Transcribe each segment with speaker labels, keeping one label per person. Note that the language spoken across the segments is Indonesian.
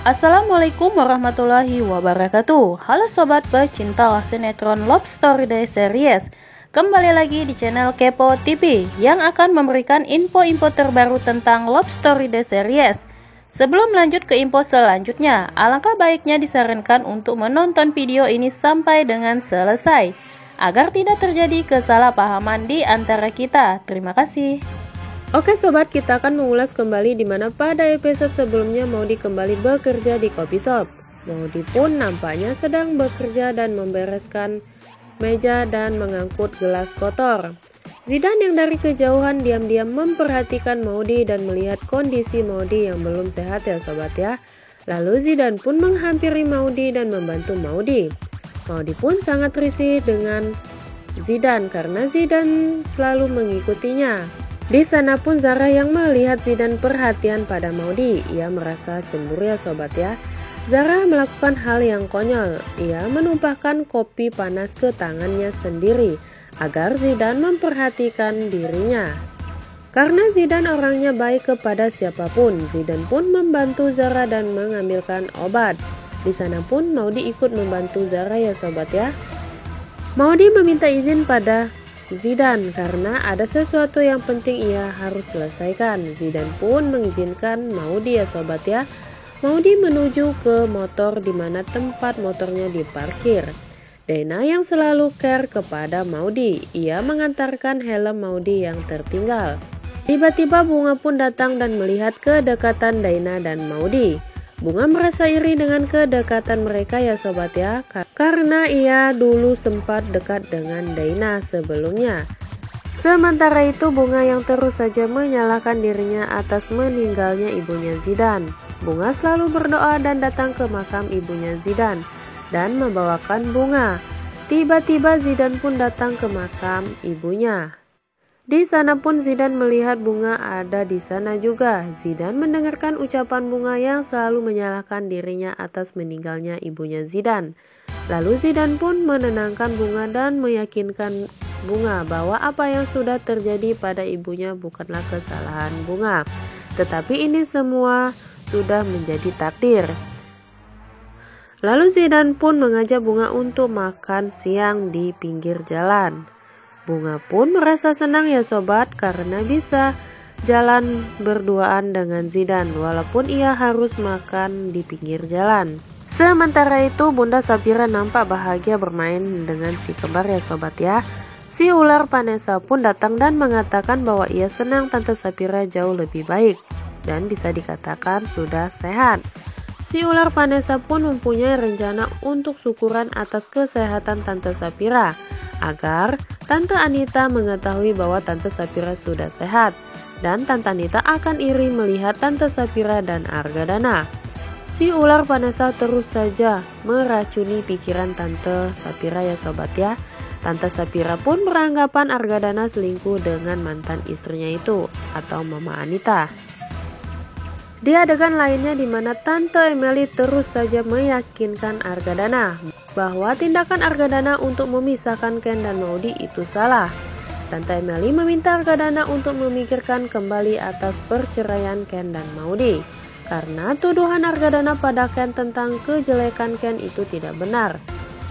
Speaker 1: Assalamualaikum warahmatullahi wabarakatuh. Halo sobat pecinta sinetron Love Story Day Series. Kembali lagi di channel Kepo TV yang akan memberikan info-info terbaru tentang Love Story Day Series. Sebelum lanjut ke info selanjutnya, alangkah baiknya disarankan untuk menonton video ini sampai dengan selesai agar tidak terjadi kesalahpahaman di antara kita. Terima kasih. Oke sobat, kita akan mengulas kembali di mana pada episode sebelumnya Maudy kembali bekerja di coffee shop. Maudy pun nampaknya sedang bekerja dan membereskan meja dan mengangkut gelas kotor. Zidan yang dari kejauhan diam-diam memperhatikan Maudy dan melihat kondisi Maudy yang belum sehat ya sobat ya. Lalu Zidan pun menghampiri Maudy dan membantu Maudy. Maudy pun sangat risih dengan Zidan karena Zidan selalu mengikutinya. Di sana pun Zara yang melihat Zidan perhatian pada Maudy. Ia merasa cemburu ya sobat ya. Zara melakukan hal yang konyol. Ia menumpahkan kopi panas ke tangannya sendiri agar Zidan memperhatikan dirinya. Karena Zidan orangnya baik kepada siapapun, Zidan pun membantu Zara dan mengambilkan obat. Di sana pun Maudy ikut membantu Zara ya sobat ya. Maudy meminta izin pada Zidan karena ada sesuatu yang penting ia harus selesaikan. Zidan pun mengizinkan Maudy ya sobat ya. Maudy menuju ke motor di mana tempat motornya diparkir. Dena yang selalu care kepada Maudy, ia mengantarkan helm Maudy yang tertinggal. Tiba-tiba Bunga pun datang dan melihat kedekatan Dena dan Maudy. Bunga merasa iri dengan kedekatan mereka ya sobat ya, karena ia dulu sempat dekat dengan Dena sebelumnya. Sementara itu Bunga yang terus saja menyalahkan dirinya atas meninggalnya ibunya Zidan. Bunga selalu berdoa dan datang ke makam ibunya Zidan dan membawakan bunga. Tiba-tiba Zidan pun datang ke makam ibunya. Di sana pun Zidan melihat Bunga ada di sana juga. Zidan mendengarkan ucapan Bunga yang selalu menyalahkan dirinya atas meninggalnya ibunya Zidan. Lalu Zidan pun menenangkan Bunga dan meyakinkan Bunga bahwa apa yang sudah terjadi pada ibunya bukanlah kesalahan Bunga, tetapi ini semua sudah menjadi takdir. Lalu Zidan pun mengajak Bunga untuk makan siang di pinggir jalan. Bunga pun merasa senang ya sobat karena bisa jalan berduaan dengan Zidan walaupun ia harus makan di pinggir jalan. Sementara itu Bunda Sapira nampak bahagia bermain dengan si kembar ya sobat ya. Si ular Vanessa pun datang dan mengatakan bahwa ia senang Tante Sapira jauh lebih baik dan bisa dikatakan sudah sehat. Si ular Vanessa pun mempunyai rencana untuk syukuran atas kesehatan Tante Sapira agar Tante Anita mengetahui bahwa Tante Sapira sudah sehat dan Tante Anita akan iri melihat Tante Sapira dan Argadana. Si ular Vanessa terus saja meracuni pikiran Tante Sapira ya sobat ya. Tante Sapira pun beranggapan Argadana selingkuh dengan mantan istrinya itu atau Mama Anita. Di adegan lainnya di mana Tante Emily terus saja meyakinkan Argadana bahwa tindakan Argadana untuk memisahkan Ken dan Maudy itu salah. Tante Emily meminta Argadana untuk memikirkan kembali atas perceraian Ken dan Maudy karena tuduhan Argadana pada Ken tentang kejelekan Ken itu tidak benar.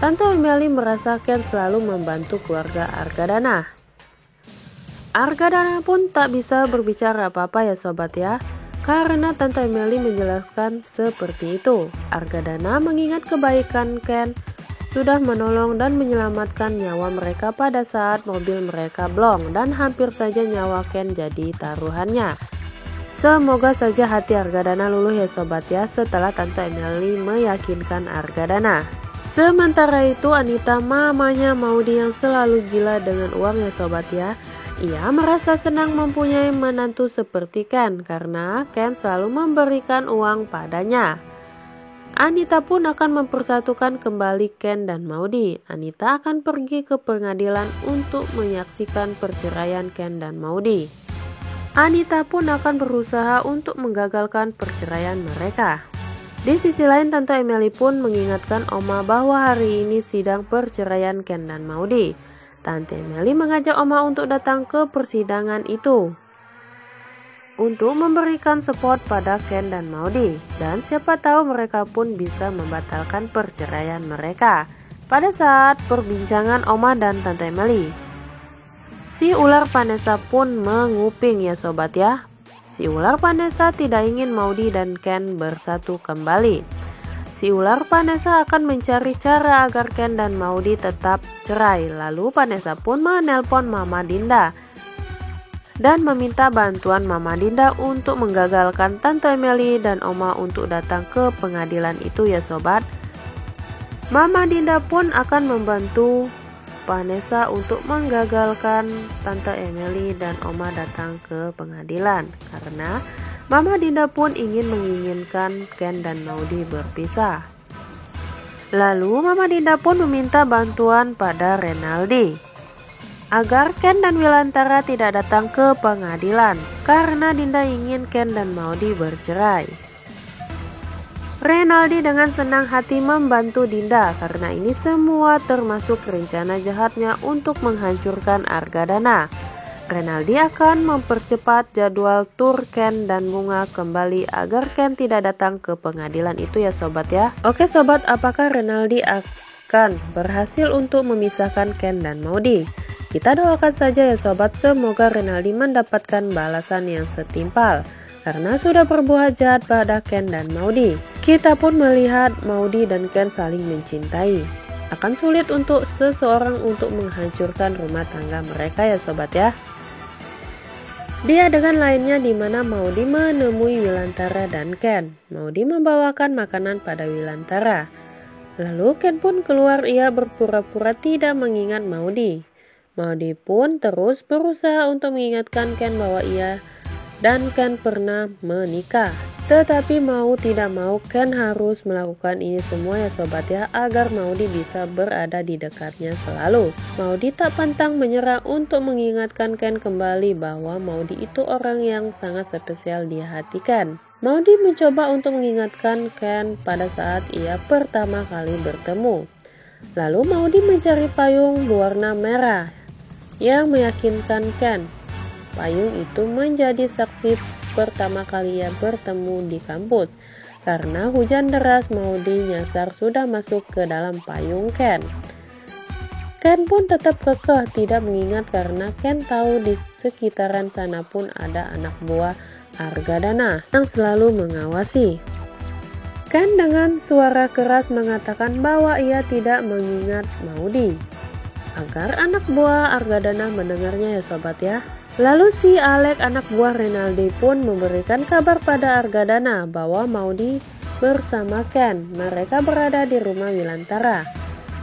Speaker 1: Tante Emily merasa Ken selalu membantu keluarga Argadana. Argadana pun tak bisa berbicara apa-apa ya sobat ya, karena Tante Emily menjelaskan seperti itu. Argadana mengingat kebaikan Ken sudah menolong dan menyelamatkan nyawa mereka pada saat mobil mereka blong dan hampir saja nyawa Ken jadi taruhannya. Semoga saja hati Argadana luluh ya sobat ya setelah Tante Emily meyakinkan Argadana. Sementara itu Anita, mamanya Maudy yang selalu gila dengan uang ya sobat ya. Ia merasa senang mempunyai menantu seperti Ken karena Ken selalu memberikan uang padanya. Anita pun akan mempersatukan kembali Ken dan Maudy. Anita akan pergi ke pengadilan untuk menyaksikan perceraian Ken dan Maudy. Anita pun akan berusaha untuk menggagalkan perceraian mereka. Di sisi lain Tante Emily pun mengingatkan Oma bahwa hari ini sidang perceraian Ken dan Maudy. Tante Emily mengajak Oma untuk datang ke persidangan itu. untuk memberikan support pada Ken dan Maudy, dan siapa tahu mereka pun bisa membatalkan perceraian mereka. Pada saat perbincangan Oma dan Tante Emily, si ular Vanessa pun menguping ya sobat ya. Si ular Vanessa tidak ingin Maudy dan Ken bersatu kembali. Si ular Vanessa akan mencari cara agar Ken dan Maudy tetap cerai. Lalu Vanessa pun menelpon Mama Dinda dan meminta bantuan Mama Dinda untuk menggagalkan Tante Emily dan Oma untuk datang ke pengadilan itu ya sobat. Mama Dinda pun akan membantu Vanessa untuk menggagalkan Tante Emily dan Oma datang ke pengadilan, karena Mama Dinda pun menginginkan Ken dan Maudy berpisah. Lalu Mama Dinda pun meminta bantuan pada Renaldi agar Ken dan Wilantara tidak datang ke pengadilan, karena Dinda ingin Ken dan Maudy bercerai. Renaldi dengan senang hati membantu Dinda karena ini semua termasuk rencana jahatnya untuk menghancurkan Argadana. Renaldi akan mempercepat jadwal tur Ken dan Bunga kembali agar Ken tidak datang ke pengadilan itu ya sobat ya. Oke sobat, apakah Renaldi akan berhasil untuk memisahkan Ken dan Maudy? Kita doakan saja ya sobat, semoga Renaldi mendapatkan balasan yang setimpal karena sudah berbuat jahat pada Ken dan Maudy. Kita pun melihat Maudy dan Ken saling mencintai. Akan sulit untuk seseorang untuk menghancurkan rumah tangga mereka ya sobat ya. Di adegan lainnya di mana Maudy menemui Wilantara dan Ken. Maudy membawakan makanan pada Wilantara. Lalu Ken pun keluar, ia berpura-pura tidak mengingat Maudy. Maudy pun terus berusaha untuk mengingatkan Ken bahwa ia dan Ken pernah menikah. Tetapi mau tidak mau Ken harus melakukan ini semua ya sobat ya, agar Maudy bisa berada di dekatnya selalu. Maudy tak pantang menyerah untuk mengingatkan Ken kembali bahwa Maudy itu orang yang sangat spesial di hati Ken. Maudy mencoba untuk mengingatkan Ken pada saat ia pertama kali bertemu. Lalu Maudy mencari payung berwarna merah yang meyakinkan Ken. Payung itu menjadi saksi pertama kali ia bertemu di kampus. Karena hujan deras, Maudy nyasar sudah masuk ke dalam payung Ken. Ken pun tetap kekeh tidak mengingat karena Ken tahu di sekitaran sana pun ada anak buah Argadana yang selalu mengawasi. Ken dengan suara keras mengatakan bahwa ia tidak mengingat Maudy, agar anak buah Argadana mendengarnya ya sobat ya. Lalu si Alec, anak buah Renaldi, pun memberikan kabar pada Argadana bahwa Maudy bersama Ken. Mereka berada di rumah Wilantara.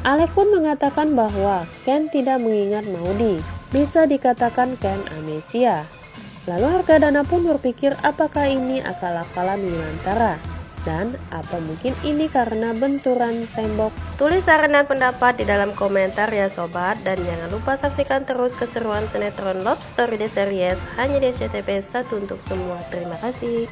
Speaker 1: Alec pun mengatakan bahwa Ken tidak mengingat Maudy. Bisa dikatakan Ken amnesia. Lalu Argadana pun berpikir apakah ini akal-akalan Wilantara, dan apa mungkin ini karena benturan tembok. Tulis saran dan pendapat di dalam komentar ya sobat, dan jangan lupa saksikan terus keseruan sinetron Love Story The Series hanya di SCTV 1 untuk semua. Terima kasih.